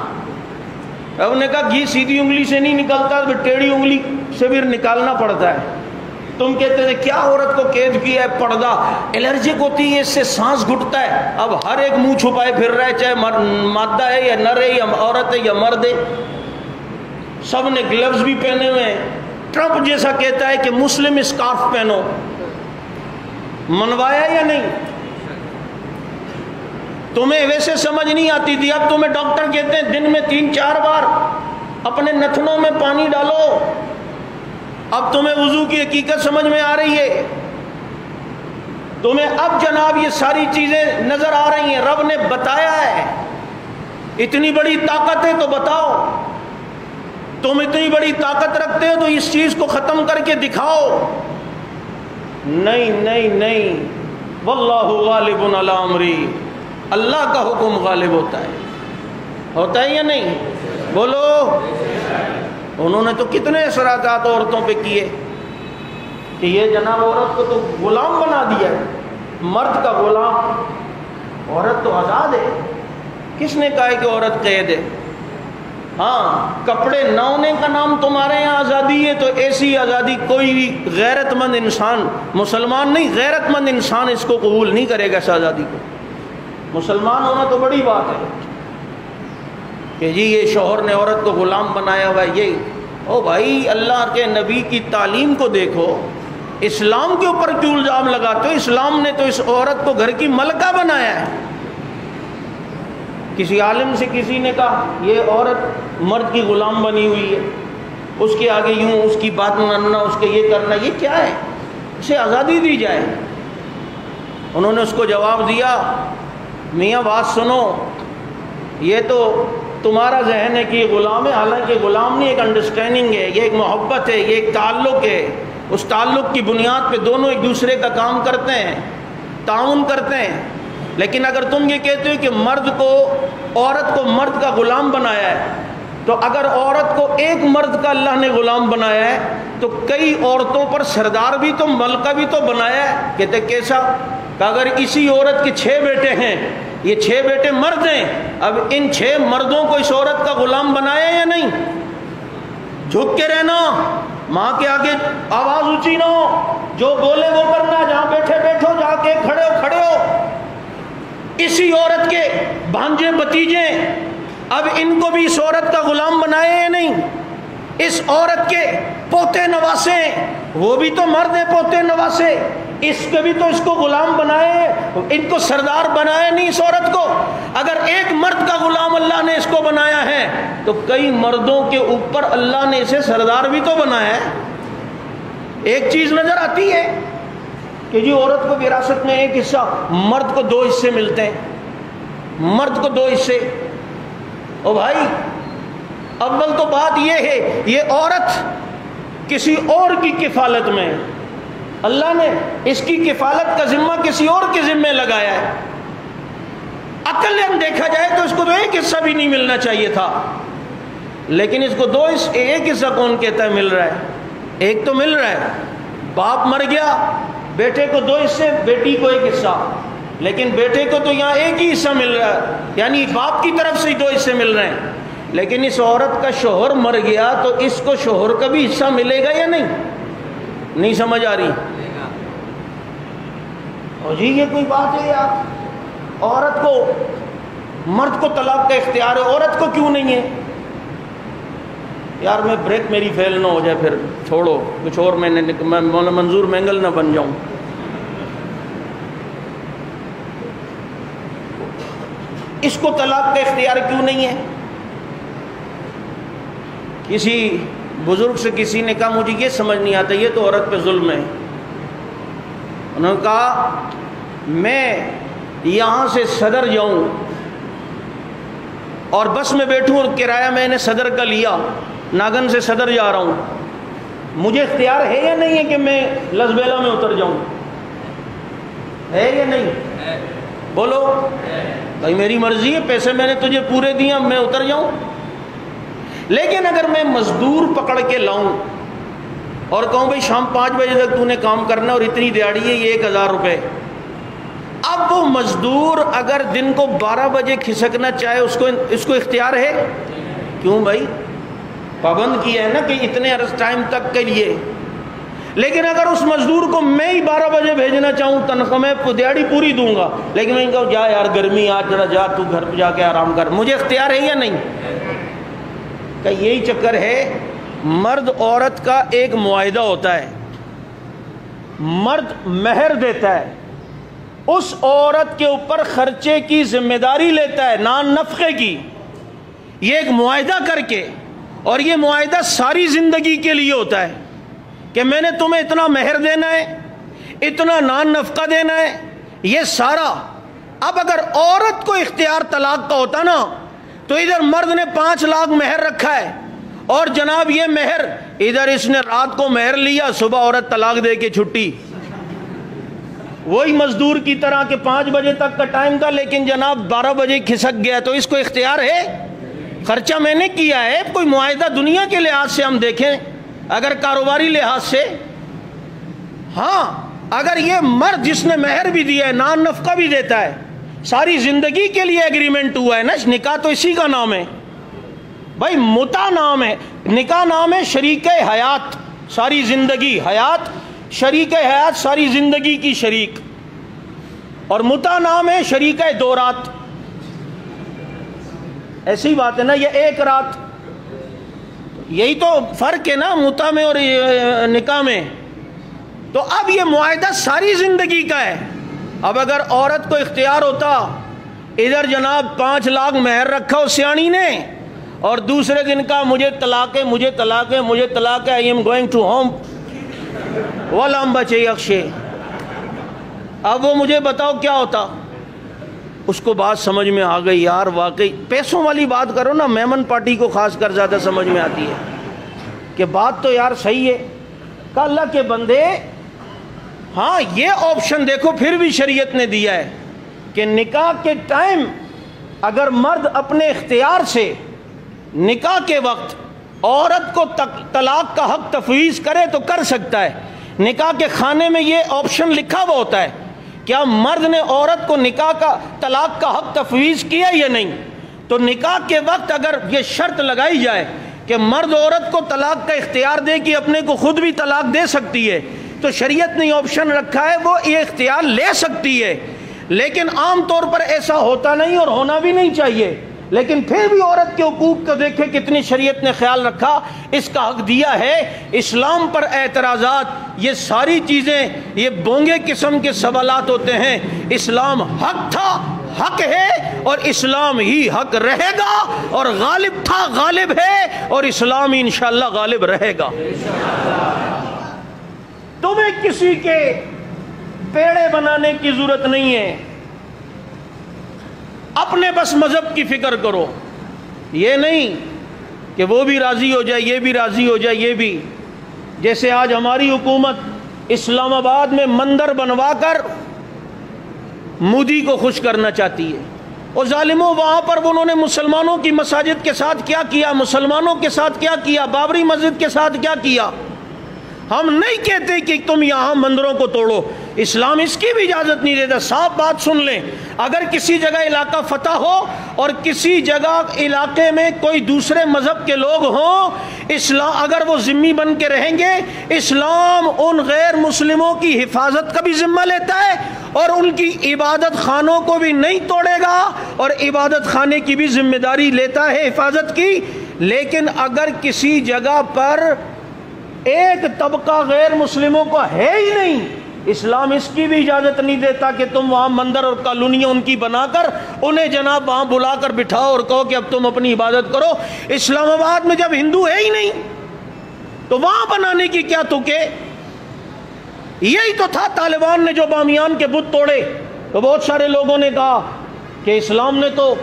اب نے کہا گھی سیدھی انگلی سے نہیں نکلتا, تو ٹیڑھی انگلی سے بھی نکالنا پڑتا ہے. تم کہتے تھے کیا عورت کو قید کیا ہے, پردہ, الرجک ہوتی ہے, اس سے سانس گھٹتا ہے. اب ہر ایک منہ چھپائے پھر رہا ہے, چاہے مادہ ہے یا نر ہے یا عورت ہے یا مرد ہے. سب نے گلوز بھی پہنے ہوئے ہیں. ٹرمپ جیسا کہتا ہے کہ مسلم اسکارف پہنو. منوایا یا نہیں؟ تمہیں ویسے سمجھ نہیں آتی تھی, اب تمہیں ڈاکٹر کہتے ہیں دن میں 3-4 بار اپنے نتنوں میں پانی ڈالو. اب تمہیں وضو کی حقیقت سمجھ میں آ رہی ہے. تمہیں اب جناب یہ ساری چیزیں نظر آ رہی ہیں. رب نے بتایا ہے. اتنی بڑی طاقت ہے تو بتاؤ. تم اتنی بڑی طاقت رکھتے ہو تو اس چیز کو ختم کر کے دکھاؤ. نہیں نہیں نہیں, واللہ غالب علی امری, اللہ کا حکم غالب ہوتا ہے یا نہیں؟ بولو. انہوں نے تو کتنے اثرات عورتوں پہ کیے کہ یہ جناب عورت کو تو غلام بنا دیا ہے, مرد کا غلام. عورت تو آزاد ہے. کس نے کہا ہے کہ عورت قید ہے؟ ہاں, کپڑے نہ ہونے کا نام تمہارے یہاں آزادی ہے, تو ایسی آزادی کوئی بھی غیرت مند انسان, مسلمان نہیں غیرت مند انسان اس کو قبول نہیں کرے گا. اس آزادی کو مسلمان ہونا تو بڑی بات ہے کہ جی یہ شوہر نے عورت کو غلام بنایا ہوا ہے. یہ او بھائی, اللہ کے نبی کی تعلیم کو دیکھو. اسلام کے اوپر کیوں الزام لگاتے ہو؟ اسلام نے تو اس عورت کو گھر کی ملکہ بنایا ہے. کسی عالم سے کسی نے کہا یہ عورت مرد کی غلام بنی ہوئی ہے, اس کے آگے یوں, اس کی بات ماننا, اس کے یہ کرنا, یہ کیا ہے؟ اسے آزادی دی جائے. انہوں نے اس کو جواب دیا, میاں بات سنو, یہ تو تمہارا ذہن ہے کہ یہ غلام ہے, حالانکہ غلام نہیں, ایک انڈرسٹینڈنگ ہے, یہ ایک محبت ہے, یہ ایک تعلق ہے. اس تعلق کی بنیاد پہ دونوں ایک دوسرے کا کام کرتے ہیں, تعاون کرتے ہیں. لیکن اگر تم یہ کہتے ہو کہ مرد کو, عورت کو مرد کا غلام بنایا ہے, تو اگر عورت کو ایک مرد کا اللہ نے غلام بنایا ہے تو کئی عورتوں پر سردار بھی تو, ملکہ بھی تو بنایا ہے. کہتے کیسا؟ کہ اگر اسی عورت کے 6 بیٹے ہیں, یہ 6 بیٹے مرد ہیں, اب ان 6 مردوں کو اس عورت کا غلام بنایا یا نہیں؟ جھک کے رہنا, ماں کے آگے آواز اونچی نہ ہو, جو بولے وہ کرنا, جہاں بیٹھے بیٹھو, جا کے کھڑے ہو. اسی عورت کے بھانجے بھتیجے, اب ان کو بھی اس عورت کا غلام بنایا یا نہیں؟ اس عورت کے پوتے نواسے, وہ بھی تو مرد ہیں, پوتے نواسے, اس کے بھی تو اس کو غلام بنائے, ان کو سردار بنایا نہیں اس عورت کو. اگر ایک مرد کا غلام اللہ نے اس کو بنایا ہے تو کئی مردوں کے اوپر اللہ نے اسے سردار بھی تو بنایا ہے. ایک چیز نظر آتی ہے کہ جی عورت کو وراثت میں ایک حصہ, مرد کو 2 حصے ملتے ہیں, مرد کو 2 حصے. او بھائی, اول تو بات یہ ہے, یہ عورت کسی اور کی کفالت میں, اللہ نے اس کی کفالت کا ذمہ کسی اور کے ذمہ لگایا ہے. عقلاً دیکھا جائے تو اس کو تو ایک حصہ بھی نہیں ملنا چاہیے تھا, لیکن اس کو 2 حصے, ایک حصہ کون کہتا ہے مل رہا ہے؟ ایک تو مل رہا ہے. باپ مر گیا, بیٹے کو 2 حصے, بیٹی کو 1 حصہ, لیکن بیٹے کو تو یہاں ایک ہی حصہ مل رہا ہے, یعنی باپ کی طرف سے 2 حصے مل رہے ہیں. لیکن اس عورت کا شوہر مر گیا تو اس کو شوہر کا بھی حصہ ملے گا یا نہیں؟ نہیں سمجھ آ رہی؟ اور جی یہ کوئی بات ہے یار, عورت کو, مرد کو طلاق کا اختیار ہے, عورت کو کیوں نہیں ہے؟ یار میں بریک میری فیل نہ ہو جائے, پھر چھوڑو کچھ اور, میں منظور مینگل نہ بن جاؤں. اس کو طلاق کا اختیار کیوں نہیں ہے؟ کسی بزرگ سے کسی نے کہا مجھے یہ سمجھ نہیں آتا, یہ تو عورت پہ ظلم ہے. انہوں نے کہا میں یہاں سے صدر جاؤں اور بس میں بیٹھوں اور کرایہ میں نے صدر کا لیا, ناگن سے صدر جا رہا ہوں, مجھے اختیار ہے یا نہیں ہے کہ میں لسبیلا میں اتر جاؤں؟ ہے یا نہیں؟ بولو بھائی, میری مرضی ہے, پیسے میں نے تجھے پورے دیے, میں اتر جاؤں. لیکن اگر میں مزدور پکڑ کے لاؤں اور کہوں بھائی شام 5 بجے تک تو نے کام کرنا اور اتنی دیہڑی ہے, یہ 1000 روپے, اب وہ مزدور اگر دن کو 12 بجے کھسکنا چاہے اس کو اختیار ہے؟ کیوں بھائی؟ پابند کیا ہے نا کہ اتنے عرص ٹائم تک کے لیے. لیکن اگر اس مزدور کو میں ہی 12 بجے بھیجنا چاہوں، تنخواہ میں دیہڑی پوری دوں گا، لیکن میں کہوں جا یار گرمی آج ذرا جا تو گھر پہ جا کے آرام کر، مجھے اختیار ہے یا نہیں؟ کہ یہی چکر ہے. مرد عورت کا ایک معاہدہ ہوتا ہے، مرد مہر دیتا ہے، اس عورت کے اوپر خرچے کی ذمہ داری لیتا ہے، نان نفقے کی، یہ ایک معاہدہ کر کے، اور یہ معاہدہ ساری زندگی کے لیے ہوتا ہے کہ میں نے تمہیں اتنا مہر دینا ہے، اتنا نان نفقہ دینا ہے، یہ سارا. اب اگر عورت کو اختیار طلاق کا ہوتا نا تو ادھر مرد نے 5 لاکھ مہر رکھا ہے، اور جناب یہ مہر ادھر اس نے رات کو مہر لیا، صبح عورت طلاق دے کے چھٹی، وہی مزدور کی طرح کہ 5 بجے تک کا ٹائم تھا لیکن جناب 12 بجے کھسک گیا. تو اس کو اختیار ہے؟ خرچہ میں نے کیا ہے. کوئی معاہدہ دنیا کے لحاظ سے ہم دیکھیں، اگر کاروباری لحاظ سے، ہاں اگر یہ مرد جس نے مہر بھی دیا ہے، نان نفقہ بھی دیتا ہے، ساری زندگی کے لیے ایگریمنٹ ہوا ہے نا، نکاح تو اسی کا نام ہے بھائی، متع نام ہے، نکاح نام ہے شریک حیات، ساری زندگی حیات، شریک حیات ساری زندگی کی شریک، اور متع نام ہے شریک دو رات. ایسی بات ہے نا، یہ ایک رات، یہی تو فرق ہے نا متع میں اور نکاح میں. تو اب یہ معاہدہ ساری زندگی کا ہے. اب اگر عورت کو اختیار ہوتا، ادھر جناب 5 لاکھ مہر رکھا اس سیانی نے، اور دوسرے دن کا مجھے طلاق ہے، مجھے طلاق ہے، مجھے طلاق ہے، I am going to home ولام بچے اکشے. اب وہ مجھے بتاؤ کیا ہوتا؟ اس کو بات سمجھ میں آ گئی، یار واقعی پیسوں والی بات کرو نا، میمن پارٹی کو خاص کر زیادہ سمجھ میں آتی ہے کہ بات تو یار صحیح ہے. کہ اللہ کے بندے، ہاں یہ آپشن دیکھو پھر بھی شریعت نے دیا ہے کہ نکاح کے ٹائم اگر مرد اپنے اختیار سے نکاح کے وقت عورت کو طلاق کا حق تفویض کرے تو کر سکتا ہے. نکاح کے خانے میں یہ آپشن لکھا ہوا ہوتا ہے، کیا مرد نے عورت کو نکاح کا طلاق کا حق تفویض کیا یا نہیں. تو نکاح کے وقت اگر یہ شرط لگائی جائے کہ مرد عورت کو طلاق کا اختیار دے کہ اپنے کو خود بھی طلاق دے سکتی ہے، تو شریعت نے آپشن رکھا ہے وہ یہ اختیار لے سکتی ہے. لیکن عام طور پر ایسا ہوتا نہیں اور ہونا بھی نہیں چاہیے. لیکن پھر بھی عورت کے حقوق کو دیکھے کتنی شریعت نے خیال رکھا، اس کا حق دیا ہے. اسلام پر اعتراضات، یہ ساری چیزیں یہ بونگے قسم کے سوالات ہوتے ہیں. اسلام حق تھا، حق ہے، اور اسلام ہی حق رہے گا، اور غالب تھا، غالب ہے، اور اسلام انشاءاللہ غالب رہے گا. تمہیں کسی کے پیڑے بنانے کی ضرورت نہیں ہے، اپنے بس مذہب کی فکر کرو. یہ نہیں کہ وہ بھی راضی ہو جائے، یہ بھی راضی ہو جائے، یہ بھی. جیسے آج ہماری حکومت اسلام آباد میں مندر بنوا کر مودی کو خوش کرنا چاہتی ہے. اور ظالموں، وہاں پر انہوں نے مسلمانوں کی مساجد کے ساتھ کیا کیا، مسلمانوں کے ساتھ کیا کیا، بابری مسجد کے ساتھ کیا کیا. ہم نہیں کہتے کہ تم یہاں مندروں کو توڑو، اسلام اس کی بھی اجازت نہیں دیتا. صاف بات سن لیں، اگر کسی جگہ علاقہ فتح ہو اور کسی جگہ علاقے میں کوئی دوسرے مذہب کے لوگ ہوں، اسلام اگر وہ ذمہ بن کے رہیں گے، اسلام ان غیر مسلموں کی حفاظت کا بھی ذمہ لیتا ہے اور ان کی عبادت خانوں کو بھی نہیں توڑے گا، اور عبادت خانے کی بھی ذمہ داری لیتا ہے حفاظت کی. لیکن اگر کسی جگہ پر ایک طبقہ غیر مسلموں کو ہے ہی نہیں، اسلام اس کی بھی اجازت نہیں دیتا کہ تم وہاں مندر اور کالونیاں ان کی بنا کر انہیں جناب وہاں بلا کر بٹھاؤ اور کہو کہ اب تم اپنی عبادت کرو. اسلام آباد میں جب ہندو ہے ہی نہیں تو وہاں بنانے کی کیا تکے. یہی تو تھا طالبان نے جو بامیان کے بت توڑے، تو بہت سارے لوگوں نے کہا کہ اسلام نے تو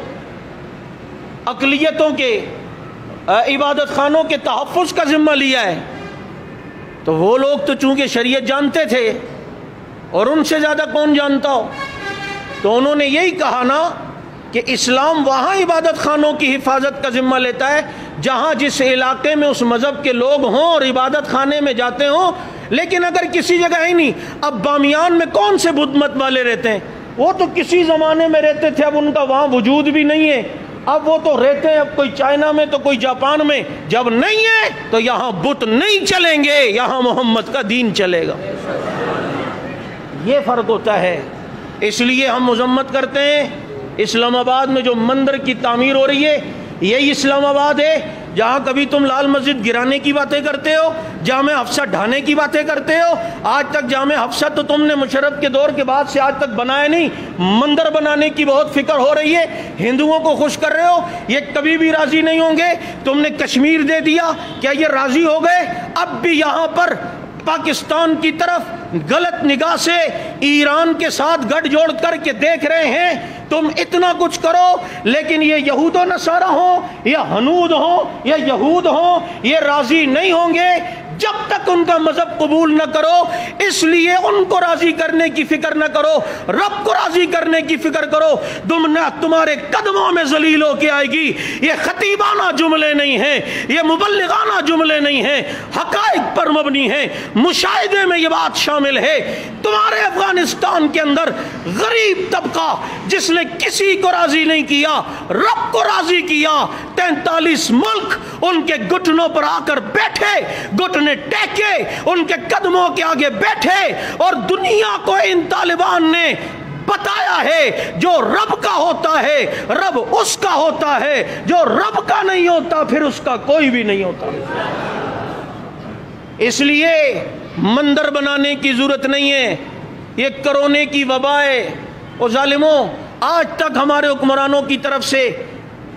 اقلیتوں کے عبادت خانوں کے تحفظ کا ذمہ لیا ہے. تو وہ لوگ تو چونکہ شریعت جانتے تھے، اور ان سے زیادہ کون جانتا ہو، تو انہوں نے یہی کہا نا کہ اسلام وہاں عبادت خانوں کی حفاظت کا ذمہ لیتا ہے جہاں جس علاقے میں اس مذہب کے لوگ ہوں اور عبادت خانے میں جاتے ہوں. لیکن اگر کسی جگہ ہی نہیں، اب بامیان میں کون سے بدھ مت والے رہتے ہیں؟ وہ تو کسی زمانے میں رہتے تھے، اب ان کا وہاں وجود بھی نہیں ہے، اب وہ تو رہتے ہیں، اب کوئی چائنا میں تو کوئی جاپان میں، جب نہیں ہے تو یہاں بت نہیں چلیں گے، یہاں محمد کا دین چلے گا۔ یہ فرق ہوتا ہے۔ اس لیے ہم مذمت کرتے ہیں اسلام آباد میں جو مندر کی تعمیر ہو رہی ہے، یہی اسلام آباد ہے جہاں کبھی تم لال مسجد گرانے کی باتیں کرتے ہو، جامع حفصہ ڈھانے کی باتیں کرتے ہو۔ آج تک جامع حفصہ تو تم نے مشرف کے دور کے بعد سے آج تک بنایا نہیں، مندر بنانے کی بہت فکر ہو رہی ہے، ہندوؤں کو خوش کر رہے ہو، یہ کبھی بھی راضی نہیں ہوں گے۔ تم نے کشمیر دے دیا، کیا یہ راضی ہو گئے؟ اب بھی یہاں پر پاکستان کی طرف غلط نگاہ سے ایران کے ساتھ گٹھ جوڑ کر کے دیکھ رہے ہیں۔ تم اتنا کچھ کرو، لیکن یہ یہود و نصارہ ہوں یا ہنود ہوں یا یہود ہوں، یہ راضی نہیں ہوں گے جب تک ان کا مذہب قبول نہ کرو۔ اس لیے ان کو راضی کرنے کی فکر نہ کرو، رب کو راضی کرنے کی فکر کرو۔ تمہارے قدموں میں ذلیل ہو کے آئے گی۔ یہ خطیبانہ جملے نہیں ہیں، یہ مبلغانہ جملے نہیں ہیں، حقائق پر مبنی ہیں۔ مشاہدے میں یہ بات شامل ہے، تمہارے افغانستان کے اندر غریب طبقہ جس نے کسی کو راضی نہیں کیا، رب کو راضی کیا، 43 ملک ان کے گھٹنوں پر آ کر بیٹھے، گھٹنے ٹیکے، ان کے قدموں کے آگے بیٹھے، اور دنیا کو ان طالبان نے بتایا ہے جو رب کا ہوتا ہے رب اس کا ہوتا ہے، جو رب کا نہیں ہوتا پھر اس کا کوئی بھی نہیں ہوتا۔ اس لیے مندر بنانے کی ضرورت نہیں ہے، یہ کرونے کی وبا ہے۔ اور ظالموں، آج تک ہمارے حکمرانوں کی طرف سے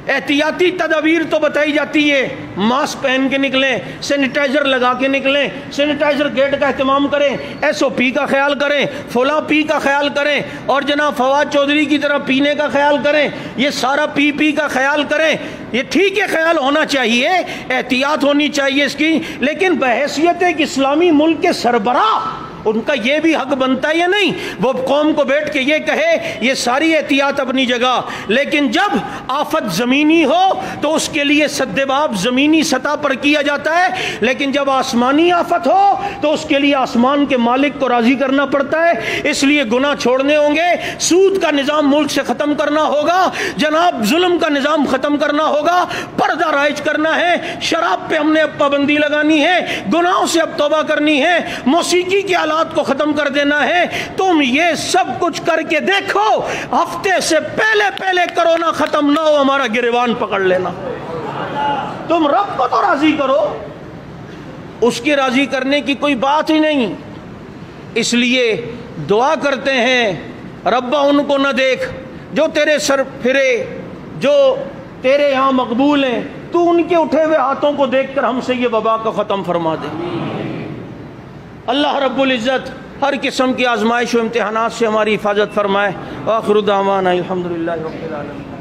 احتیاطی تدابیر تو بتائی جاتی ہے، ماسک پہن کے نکلیں، سینیٹائزر لگا کے نکلیں، سینیٹائزر گیٹ کا اہتمام کریں، ایس او پی کا خیال کریں، فلاں پی کا خیال کریں، اور جناب فواد چودھری کی طرح پینے کا خیال کریں، یہ سارا پی کا خیال کریں۔ یہ ٹھیک ہے، خیال ہونا چاہیے، احتیاط ہونی چاہیے اس کی، لیکن بحیثیت ایک اسلامی ملک کے سربراہ ان کا یہ بھی حق بنتا ہے یا نہیں، وہ قوم کو بیٹھ کے یہ کہے یہ ساری احتیاط اپنی جگہ، لیکن جب آفت زمینی ہو تو اس کے لیے سدباب زمینی سطح پر کیا جاتا ہے، لیکن جب آسمانی آفت ہو تو اس کے لیے آسمان کے مالک کو راضی کرنا پڑتا ہے۔ اس لیے گناہ چھوڑنے ہوں گے، سود کا نظام ملک سے ختم کرنا ہوگا، جناب ظلم کا نظام ختم کرنا ہوگا، پردہ رائج کرنا ہے، شراب پہ ہم نے اب پابندی لگانی ہے، گناہوں سے اب توبہ کرنی ہے، موسیقی کے آلات کو ختم کر دینا ہے۔ تم یہ سب کچھ کر کے دیکھو، ہفتے سے پہلے کرونا ختم نہ ہو ہمارا گریبان پکڑ لینا۔ تم رب کو تو راضی کرو، اس کے راضی کرنے کی کوئی بات ہی نہیں۔ اس لیے دعا کرتے ہیں ربا ان کو نہ دیکھ جو تیرے سر پھرے، جو تیرے یہاں مقبول ہیں، تو ان کے اٹھے ہوئے ہاتھوں کو دیکھ کر ہم سے یہ وبا کو ختم فرما دے۔ اللہ رب العزت ہر قسم کی آزمائش و امتحانات سے ہماری حفاظت فرمائے۔ آخر دعوانا الحمدللہ رب العالمین۔